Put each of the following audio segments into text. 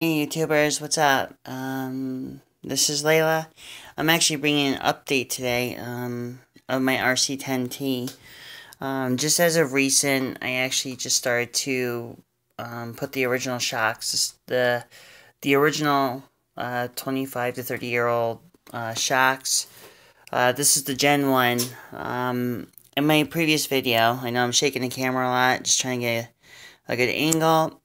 Hey YouTubers, what's up? This is Layla. I'm actually bringing an update today, of my RC10T. Just as of recent, I actually just started to, put the original shocks, the original, 25 to 30-year-old, shocks. This is the Gen 1. In my previous video, I know I'm shaking the camera a lot, just trying to get a good angle.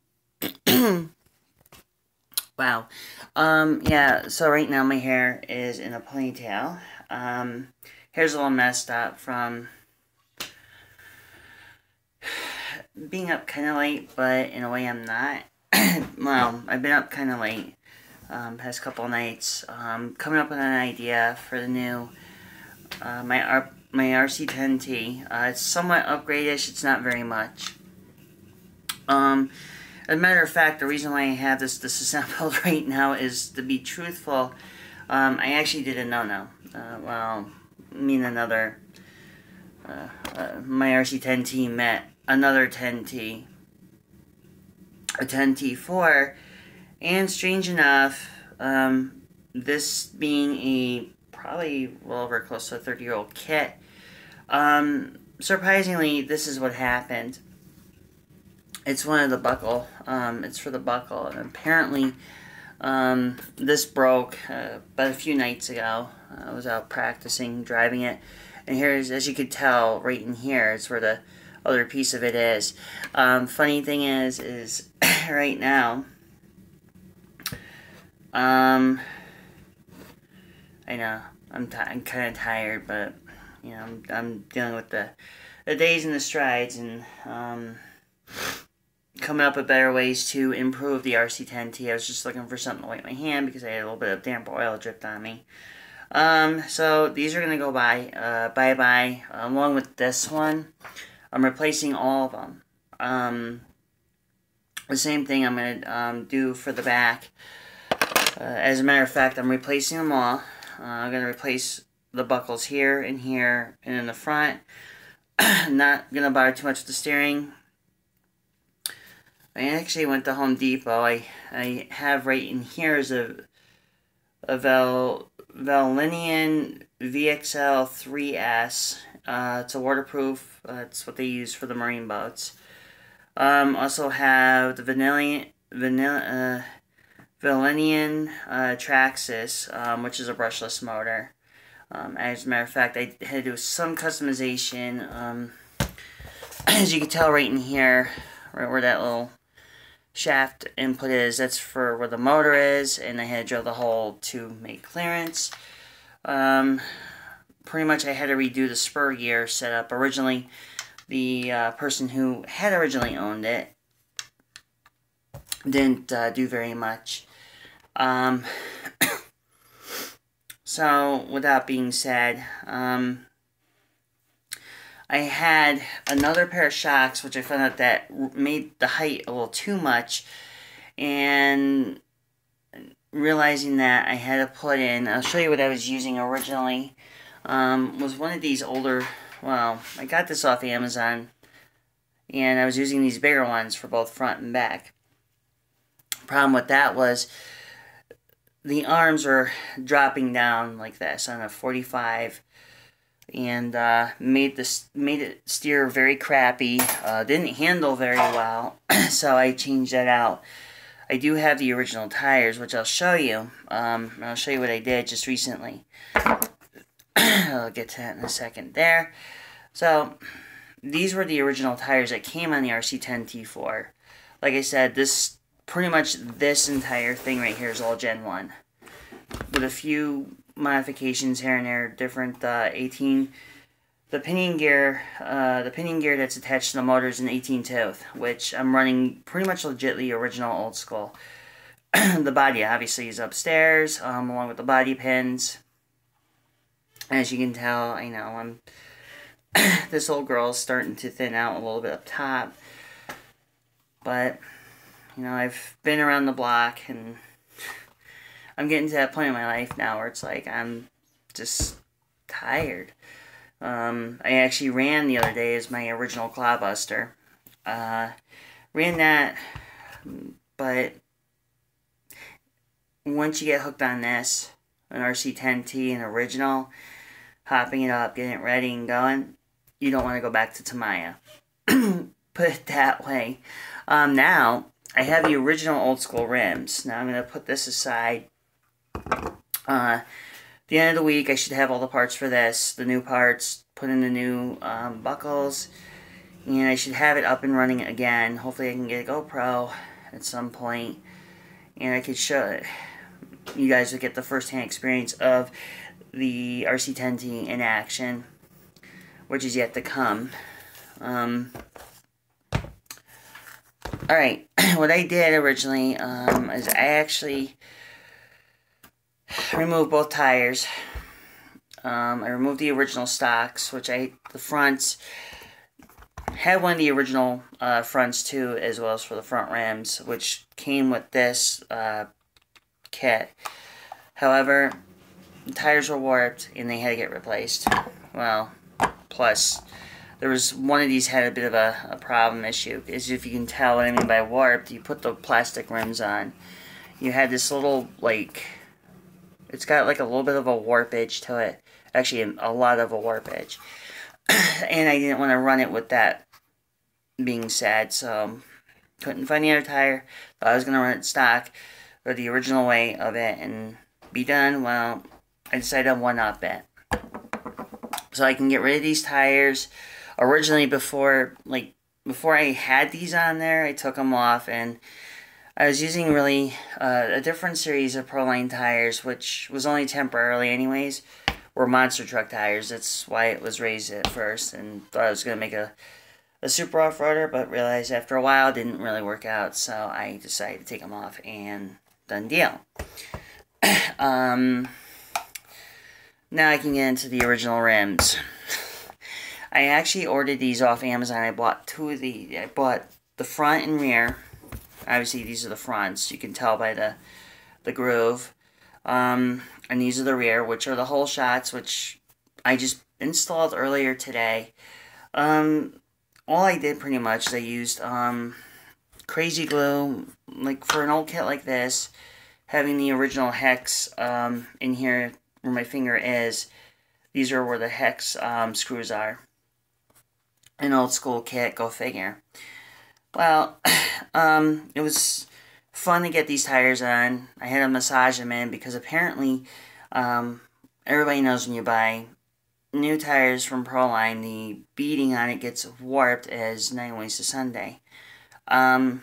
Wow. Yeah, so right now my hair is in a ponytail. Hair's a little messed up from being up kind of late, but in a way I'm not. Well, I've been up kind of late, past couple nights. Coming up with an idea for the new, my RC10T. It's somewhat upgradeish, it's not very much. As a matter of fact, the reason why I have this assembled right now is, to be truthful, I actually did a no-no. Well, me and another, my RC10T met another 10T, a 10T4, and strange enough, this being a probably well over close to a 30-year-old kit, surprisingly, this is what happened. It's one of the buckle. It's for the buckle, and apparently, this broke about a few nights ago. I was out practicing driving it, and here's, as you could tell, right in here, it's where the other piece of it is. Funny thing is right now, I know I'm kind of tired, but you know I'm dealing with the days and the strides, and coming up with better ways to improve the RC10T. I was just looking for something to wipe my hand because I had a little bit of damp oil dripped on me. So these are going to go bye-bye, along with this one. I'm replacing all of them. The same thing I'm going to do for the back. As a matter of fact, I'm replacing them all. I'm going to replace the buckles here and here and in the front. Not going to bother too much with the steering. I actually went to Home Depot. I have right in here is a Valenian VXL 3S. It's a waterproof. It's what they use for the marine boats. Also have the Valenian Traxxas, which is a brushless motor. As a matter of fact, I had to do some customization. As you can tell right in here, right where that little shaft input is, that's for where the motor is, and I had to drill the hole to make clearance. Pretty much I had to redo the spur gear setup. Originally, the person who had originally owned it didn't do very much. So, with that being said, I had another pair of shocks, which I found out that made the height a little too much, and realizing that I had to put in, I'll show you what I was using originally, was one of these older, well, I got this off Amazon, and I was using these bigger ones for both front and back. Problem with that was, the arms were dropping down like this on a 45, and made it steer very crappy. Didn't handle very well, so I changed that out. I do have the original tires, which I'll show you. I'll show you what I did just recently. I'll get to that in a second there. So, these were the original tires that came on the RC10T4. Like I said, pretty much this entire thing right here is all Gen 1. With a few modifications here and there, different 18. The pinion gear that's attached to the motor is an 18 tooth, which I'm running pretty much legitly original old school. The body obviously is upstairs, along with the body pins. As you can tell, I know this old girl is starting to thin out a little bit up top, but you know, I've been around the block, and I'm getting to that point in my life now where it's like I'm just tired. I actually ran the other day as my original Clodbuster. Ran that, but once you get hooked on this, an RC10T, an original, hopping it up, getting it ready and going, you don't want to go back to Tamiya. Put it that way. Now, I have the original old school rims. Now I'm going to put this aside. The end of the week, I should have all the parts for this, the new parts, put in the new buckles, and I should have it up and running again. Hopefully I can get a GoPro at some point, and I could show you guys would get the first-hand experience of the RC10T in action, which is yet to come. Alright, what I did originally is I actually removed both tires. I removed the original stocks, which the fronts had one of the original fronts too, as well as for the front rims, which came with this kit. However, the tires were warped and they had to get replaced. Well, plus there was one of these had a bit of a problem issue. As if you can tell what I mean by warped, you put the plastic rims on. You had this little, like, it's got like a little bit of a warp edge to it. Actually, a lot of a warp edge. And I didn't want to run it with that being said, so couldn't find the other tire. Thought I was going to run it stock, or the original way of it, and be done. Well, I decided to one-up it. So I can get rid of these tires. Originally, before I had these on there, I took them off, and I was using really a different series of Proline tires, which was only temporarily anyways, were monster truck tires. That's why it was raised at first, and thought I was going to make a super off-roader, but realized after a while it didn't really work out, so I decided to take them off, and done deal. Now I can get into the original rims. I actually ordered these off Amazon. I bought two of the. I bought the front and rear. Obviously, these are the fronts. You can tell by the groove. And these are the rear, which are the whole shots, which I just installed earlier today. All I did pretty much is I used crazy glue, like for an old kit like this, having the original hex in here where my finger is. These are where the hex screws are. An old school kit, go figure. Well, it was fun to get these tires on. I had to massage them in because apparently everybody knows when you buy new tires from Proline, the beading on it gets warped as Nine Ways to Sunday. As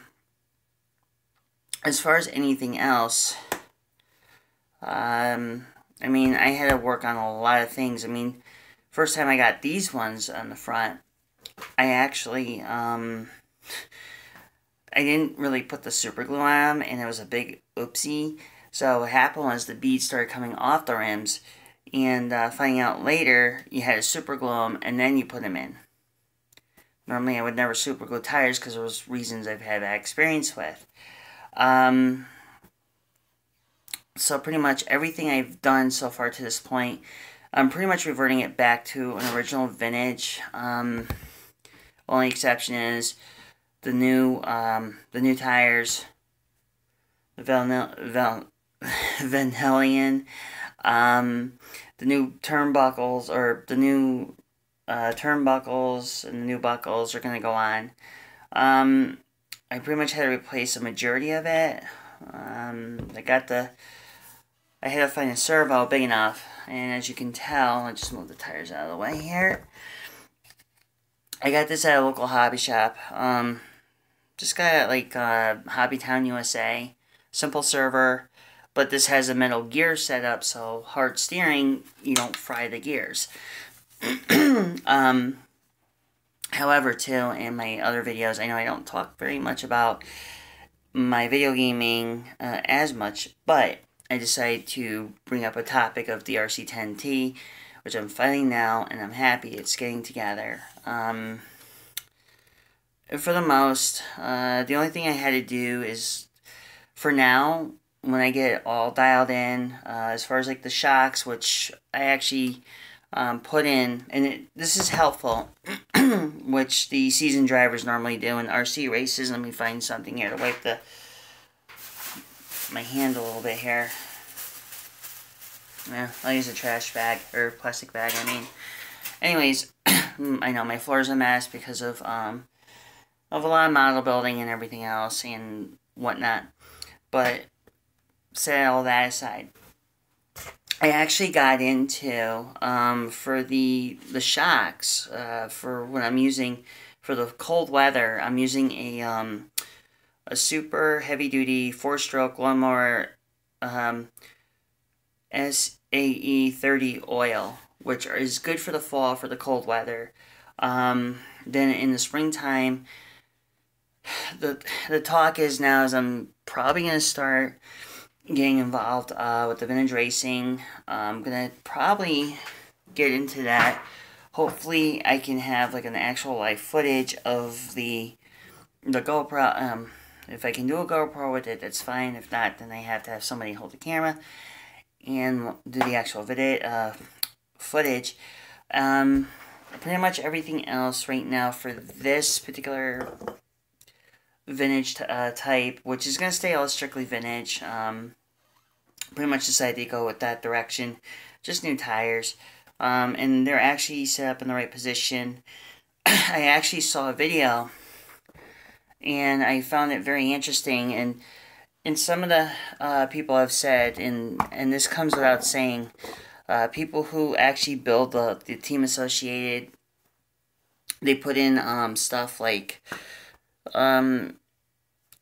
far as anything else, I mean, I had to work on a lot of things. I mean, first time I got these ones on the front, I actually, I didn't really put the super glue on them, and it was a big oopsie. So what happened was the beads started coming off the rims, and finding out later, you had to super glue them, and then you put them in. Normally, I would never super glue tires, because there was reasons I've had that experience with. So pretty much everything I've done so far to this point, I'm pretty much reverting it back to an original vintage. Only exception is the new tires, the Vanillion, the new turnbuckles, or the new turnbuckles and the new buckles are going to go on. I pretty much had to replace the majority of it. I had to find a servo big enough, and as you can tell, I'll just move the tires out of the way here. I got this at a local hobby shop. Just got it like Hobby Town, USA. Simple server, but this has a metal gear setup, so hard steering, you don't fry the gears. However, too, in my other videos, I know I don't talk very much about my video gaming as much, but I decided to bring up a topic of the RC10T, which I'm fighting now, and I'm happy it's getting together. For the most, the only thing I had to do is, for now, when I get it all dialed in, as far as like the shocks, which I actually put in, and this is helpful, which the seasoned drivers normally do in RC races. Let me find something here to wipe the my hand a little bit here. Yeah, I'll use a trash bag, or plastic bag, I mean. Anyways, I know my floor's a mess because of a lot of model building and everything else and whatnot. But set all that aside, I actually got into for the shocks for when I'm using for the cold weather. I'm using a super heavy duty 4-stroke lawnmower SAE 30 oil, which is good for the fall for the cold weather. Then in the springtime, the talk is now is I'm probably gonna start getting involved with the vintage racing. I'm gonna probably get into that. Hopefully, I can have like an actual live footage of the GoPro. If I can do a GoPro with it, that's fine. If not, then I have to have somebody hold the camera and do the actual video footage. Pretty much everything else right now for this particular vintage type, which is going to stay all strictly vintage. Pretty much decided to go with that direction. Just new tires. And they're actually set up in the right position. I actually saw a video and I found it very interesting, and some of the people have said, and this comes without saying, people who actually build the Team Associated, they put in stuff like, you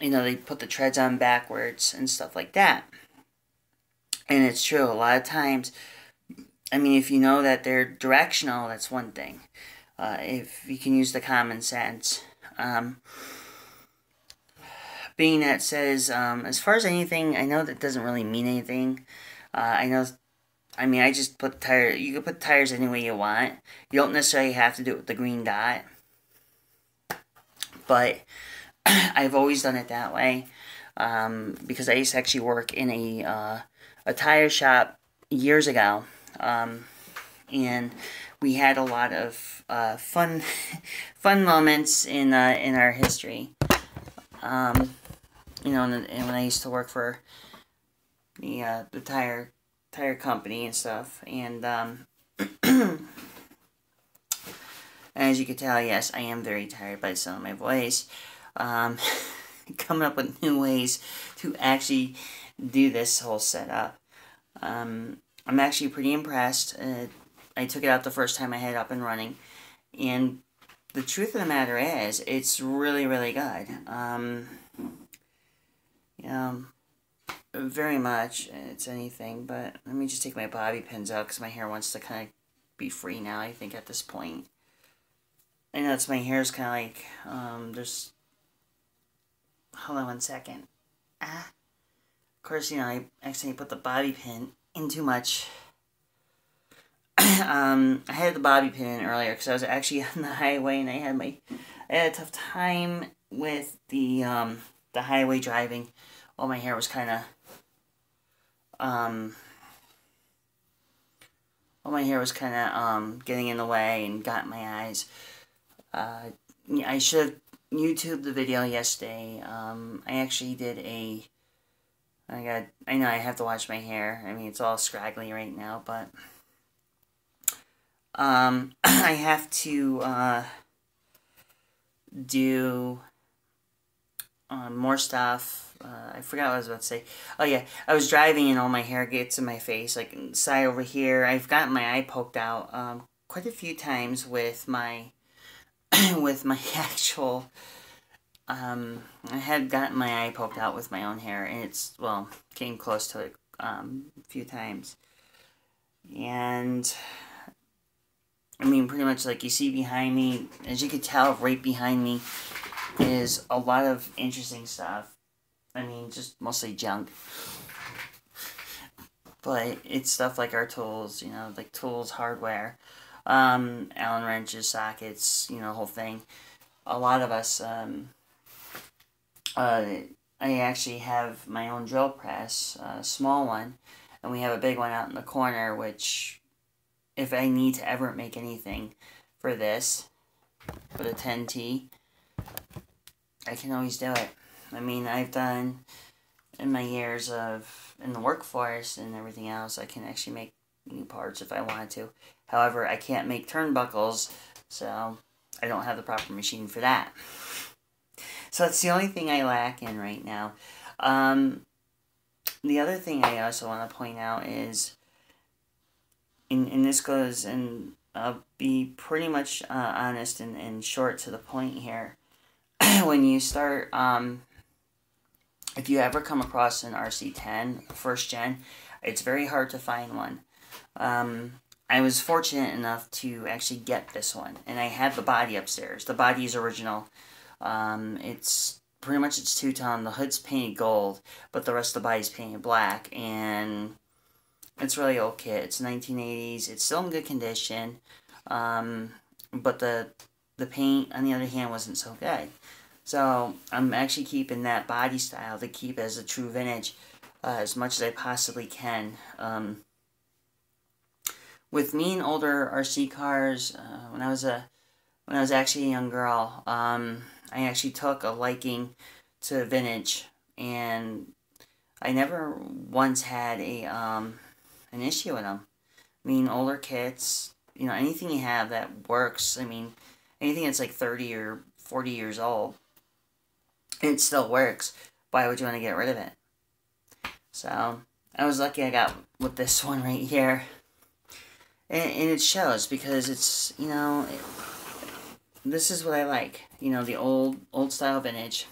know, they put the treads on backwards and stuff like that. And it's true, a lot of times, I mean, if you know that they're directional, that's one thing. If you can use the common sense. Being that says, as far as anything, I know that doesn't really mean anything. I mean, I just put the tire, you can put tires any way you want. You don't necessarily have to do it with the green dot. But I've always done it that way. Because I used to actually work in a tire shop years ago. And we had a lot of fun moments in our history. You know, and when I used to work for the tire company and stuff, and as you can tell, yes, I am very tired by the sound of my voice. Coming up with new ways to actually do this whole setup. I'm actually pretty impressed. I took it out the first time I had it up and running, and the truth of the matter is, it's really, really good. Very much, it's anything, but let me just take my bobby pins out, because my hair wants to kind of be free now, I think, at this point. I know my hair's kind of like, there's, hold on one second. Of course, you know, I accidentally put the bobby pin in too much. I had the bobby pin in earlier because I was actually on the highway and I had a tough time with the highway driving. All my hair was kind of getting in the way and got in my eyes. I should have YouTubed the video yesterday. I actually did I know I have to wash my hair. I mean, it's all scraggly right now, but I have to do more stuff. I forgot what I was about to say. Oh yeah, I was driving and all my hair gets in my face, like side over here. I've gotten my eye poked out quite a few times with my actual. I had gotten my eye poked out with my own hair, and it's, well, came close to it a few times. And I mean, pretty much like you see behind me, as you can tell, right behind me is a lot of interesting stuff. I mean, just mostly junk. But it's stuff like our tools, you know, like tools, hardware, Allen wrenches, sockets, you know, the whole thing. A lot of us, I actually have my own drill press, a small one, and we have a big one out in the corner, which, if I need to ever make anything for this, for the 10T, I can always do it. I mean, I've done in my years of in the workforce and everything else, I can actually make new parts if I wanted to. However, I can't make turnbuckles, so I don't have the proper machine for that. So that's the only thing I lack in right now. The other thing I also want to point out is, and this goes, and I'll be pretty much honest and short to the point here. When you start, if you ever come across an RC10 first gen, it's very hard to find one. I was fortunate enough to actually get this one, and I have the body upstairs. The body is original. It's pretty much it's two-tone. The hood's painted gold, but the rest of the body's painted black, and it's really old kit. It's 1980s. It's still in good condition, but the paint, on the other hand, wasn't so good. So I'm actually keeping that body style to keep as a true vintage as much as I possibly can. With me and older RC cars, when I was actually a young girl, I actually took a liking to vintage, and I never once had an issue with them. I mean, older kits, you know, anything you have that works. I mean, anything that's like 30 or 40 years old, it still works. Why would you want to get rid of it? So I was lucky I got with this one right here. And it shows, because it's, you know, this is what I like. You know, the old style vintage.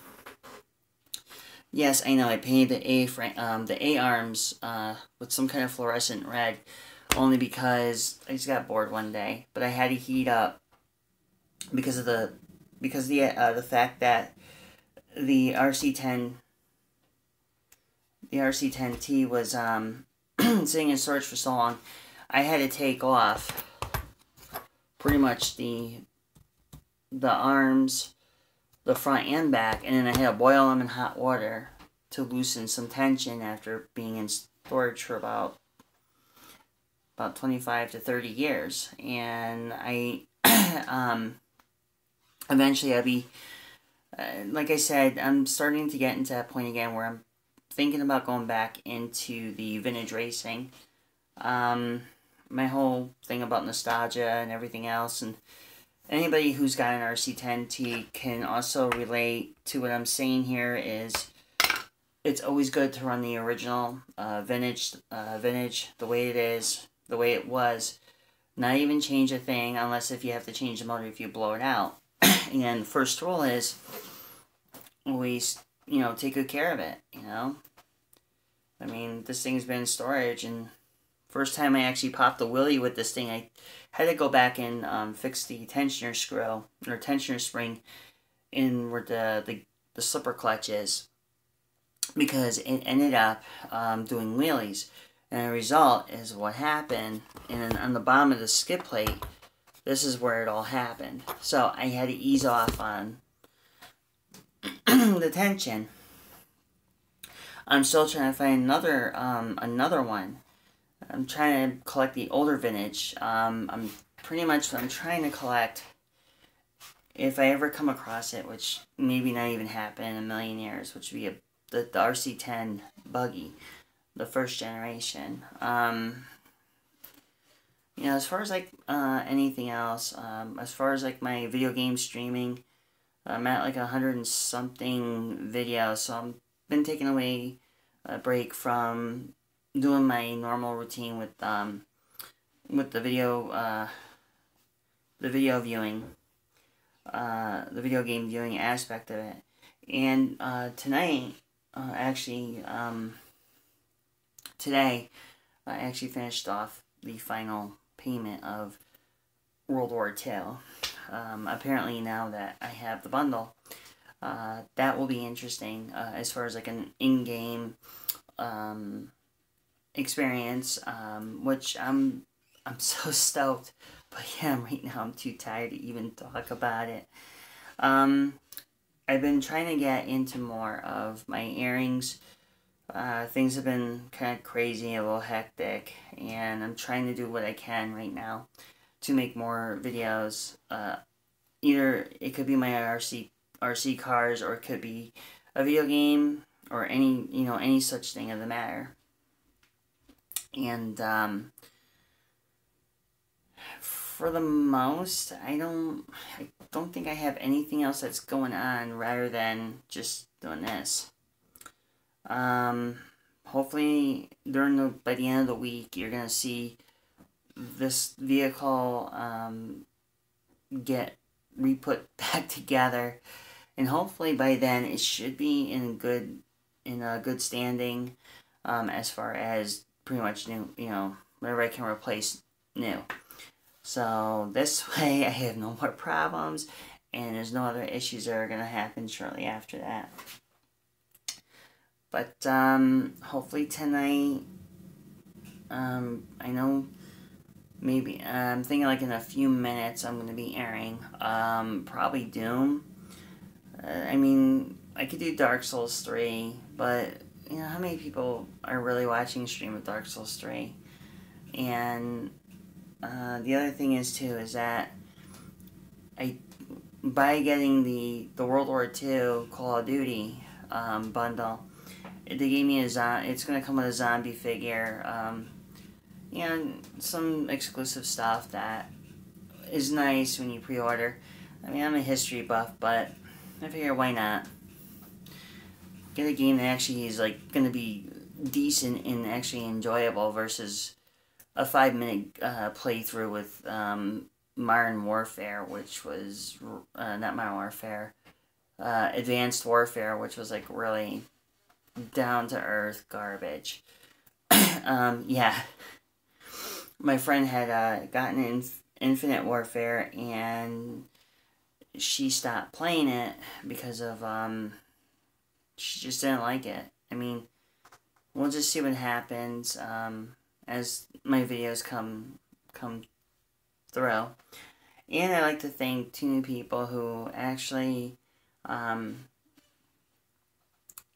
Yes, I know I painted the A arms with some kind of fluorescent red, only because I just got bored one day. But I had to heat up because of the fact that the RC10T was sitting in storage for so long. I had to take off pretty much the arms, the front and back, and then I had to boil them in hot water to loosen some tension after being in storage for about 25 to 30 years. And I eventually I'll be like I said, I'm starting to get into that point again where I'm thinking about going back into the vintage racing. My whole thing about nostalgia and everything else, and anybody who's got an RC10T can also relate to what I'm saying here. Is it's always good to run the original vintage the way it is, the way it was. Not even change a thing unless if you have to change the motor if you blow it out. And the first rule is always, you know, take good care of it, you know. I mean, this thing's been in storage, and first time I actually popped the wheelie with this thing, I had to go back and fix the tensioner screw, or tensioner spring, in where the slipper clutch is, because it ended up doing wheelies. And the result is what happened, and on the bottom of the skid plate, this is where it all happened. So I had to ease off on the tension. I'm still trying to find another one. I'm trying to collect the older vintage. I'm pretty much what I'm trying to collect, if I ever come across it, which maybe not even happen in a million years, which would be the RC10 buggy, the first generation. You know, as far as like anything else, as far as like my video game streaming, I'm at like 100 and something videos, so I've been taking away a break from doing my normal routine with the video viewing, the video game viewing aspect of it. And tonight, today, I actually finished off the final payment of World War II. Apparently now that I have the bundle, that will be interesting as far as like an in-game experience, which I'm so stoked, but yeah, right now I'm too tired to even talk about it. I've been trying to get into more of my earrings. Things have been kind of crazy, a little hectic, and I'm trying to do what I can right now to make more videos. Either it could be my RC cars, or it could be a video game, or any, you know, any such thing of the matter. And for the most, I don't think I have anything else that's going on rather than just doing this. Hopefully by the end of the week, you're gonna see this vehicle get re-put back together, and hopefully by then it should be in a good standing, as far as pretty much new, you know, whatever I can replace new. So this way I have no more problems, and there's no other issues that are going to happen shortly after that. But hopefully tonight, I know maybe, I'm thinking like in a few minutes I'm going to be airing probably Doom. I mean, I could do Dark Souls 3, but you know, how many people are really watching stream of Dark Souls 3? And the other thing is too is that by getting the World War II Call of Duty bundle, they gave me it's going to come with a zombie figure, you know, some exclusive stuff that is nice when you pre-order. I mean, I'm a history buff, but I figure why not get a game that actually is like going to be decent and actually enjoyable versus a 5-minute playthrough with Modern Warfare, which was not Modern Warfare, Advanced Warfare, which was like really down to earth garbage. Yeah, my friend had gotten Infinite Warfare, and she stopped playing it because of she just didn't like it. I mean, we'll just see what happens as my videos come through. And I like to thank 2 new people who actually,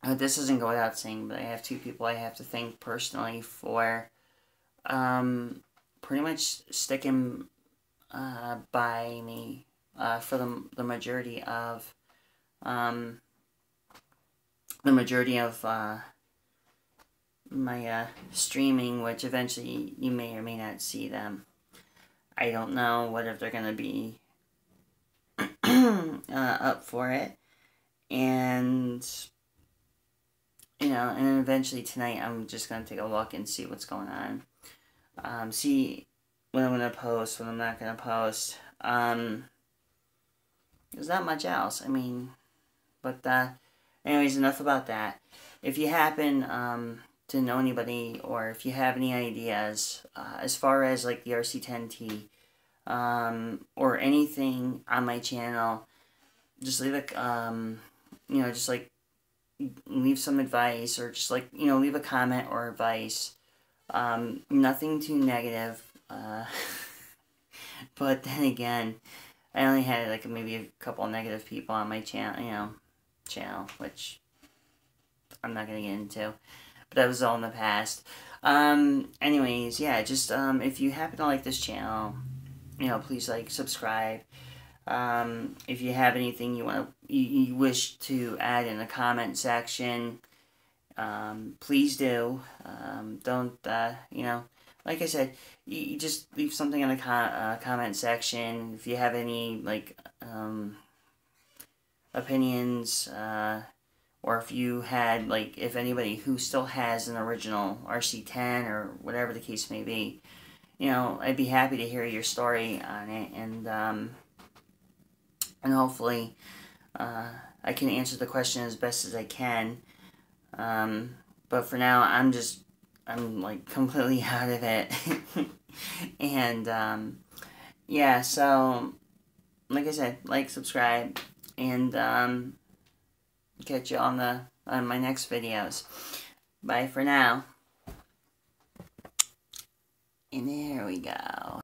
this doesn't go without saying, but I have 2 people I have to thank personally for pretty much sticking by me for the majority of my streaming, which eventually you may or may not see them. I don't know whether they're going to be up for it. And, you know, and then eventually tonight I'm just going to take a look and see what's going on. See what I'm going to post, what I'm not going to post. There's not much else. I mean, but, anyways, enough about that. If you happen to know anybody, or if you have any ideas as far as like the RC10T or anything on my channel, just leave a you know, just like leave some advice, or just like, you know, leave a comment or advice. Nothing too negative, but then again, I only had like maybe a couple of negative people on my channel, which I'm not gonna get into. But that was all in the past. Anyways, yeah, just, if you happen to like this channel, you know, please like, subscribe. If you have anything you wish to add in the comment section, please do. Don't, you know, like I said, you just leave something in the comment section. If you have any, like, opinions, or if you had, like, if anybody who still has an original RC10 or whatever the case may be, you know, I'd be happy to hear your story on it, and hopefully I can answer the question as best as I can. But for now, I'm like completely out of it. And yeah, so like I said, like, subscribe, and catch you on my next videos. Bye for now. And there we go.